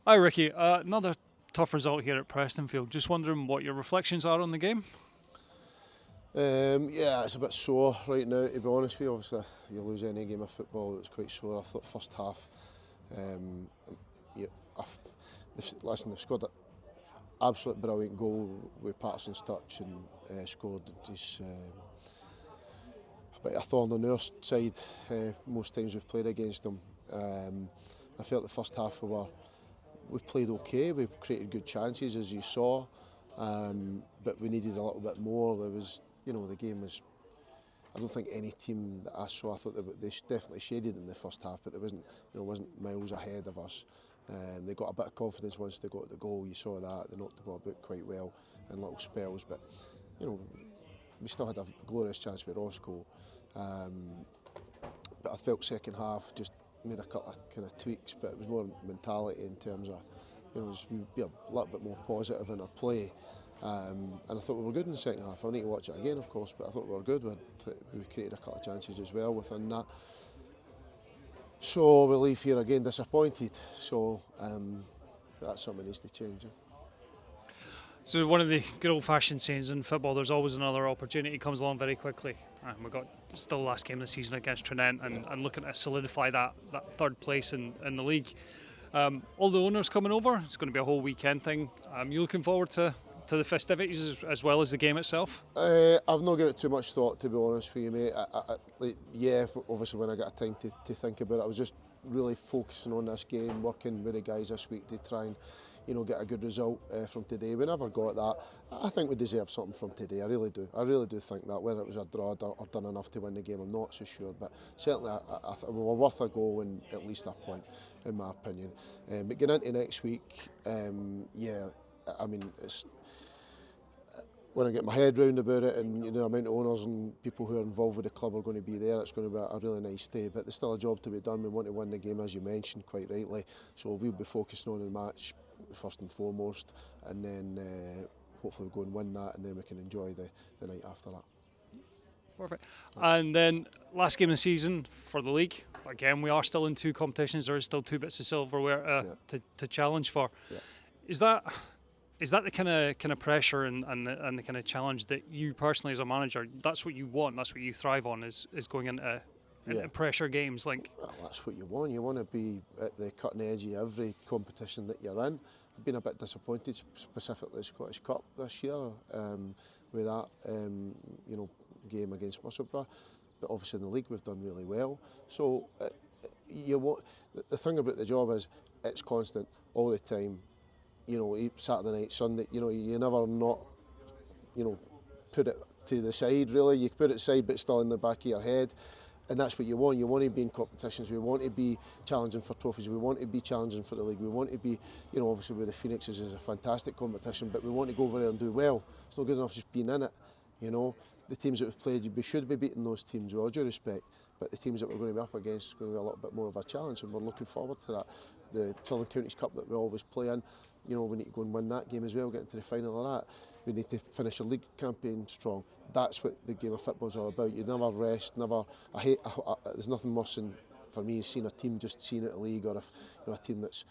Hi Ricky, another tough result here at Prestonfield. Just wondering what your reflections are on the game. Yeah, it's a bit sore right now, to be honest with you. Obviously, you lose any game of football, it's quite sore. I thought first half, yeah, they've scored an absolute brilliant goal with Patterson's touch and scored his, a bit of a thorn on our side most times we've played against them. I felt the first half we played okay, we created good chances as you saw, but we needed a little bit more. There was, the game was, I don't think any team that I saw, I thought they definitely shaded in the first half, but there wasn't miles ahead of us. They got a bit of confidence once they got the goal. You saw that they knocked the ball about quite well in little spells, but we still had a glorious chance with Roscoe. But I felt second half just made a couple of kind of tweaks, but it was more mentality in terms of just be a little bit more positive in our play. And I thought we were good in the second half. I need to watch it again, of course, but I thought we were good. We created a couple of chances as well within that. So we leave here again disappointed. So that's something that needs to change. So one of the good old-fashioned sayings in football, there's always another opportunity comes along very quickly. We've got still the last game of the season against Trinent and looking to solidify that third place in the league. All the owners coming over, it's going to be a whole weekend thing. You looking forward to the festivities as well as the game itself? I've not given it too much thought, to be honest with you, mate. Yeah, obviously when I got time to think about it, I was just really focusing on this game, working with the guys this week to try and get a good result from today. We never got that. I think we deserve something from today. I really do. I really do think that. Whether it was a draw or done enough to win the game, I'm not so sure. But certainly, we were worth a goal and at least a point, in my opinion. But getting into next week, yeah, I mean, it's when I get my head round about it, and the amount of owners and people who are involved with the club are going to be there, it's going to be a really nice day. But there's still a job to be done. We want to win the game, as you mentioned, quite rightly. So we'll be focusing on the match first and foremost, and then hopefully we'll go and win that, and then we can enjoy the night after that. Perfect. And then last game of the season for the league. Again, we are still in two competitions. There is still 2 bits of silverware to challenge for. Yeah. Is that the kind of pressure and the kind of challenge that you personally as a manager, that's what you want, that's what you thrive on, is going into pressure games? Well, that's what you want. You want to be at the cutting edge of every competition that you're in. I've been a bit disappointed, specifically the Scottish Cup this year, with that game against Musselburgh. But obviously in the league we've done really well. So the thing about the job is it's constant all the time. Saturday night, Sunday, you never not, put it to the side really. You put it aside but still in the back of your head. And that's what you want. You want to be in competitions. We want to be challenging for trophies. We want to be challenging for the league. We want to be, obviously with the Phoenixes is a fantastic competition, but we want to go over there and do well. It's not good enough just being in it. The teams that we've played, we should be beating those teams with all due respect, but the teams that we're going to be up against is going to be a little bit more of a challenge, and we're looking forward to that. The Southern Counties Cup that we always play in, we need to go and win that game as well, get into the final of that. We need to finish a league campaign strong. That's what the game of football is all about. You never rest, there's nothing worse than, for me, seeing a team just seeing out the league, or if a team that's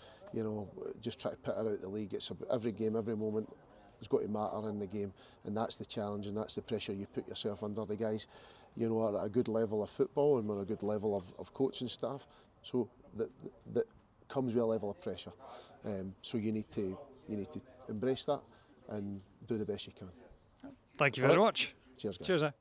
just trying to put her out the league. It's about every game, every moment has got to matter in the game, and that's the challenge and that's the pressure you put yourself under. The guys are at a good level of football, and we're at a good level of coaching staff, so that comes with a level of pressure. So you need to embrace that and do the best you can. Thank you very much. Cheers, guys. Cheers.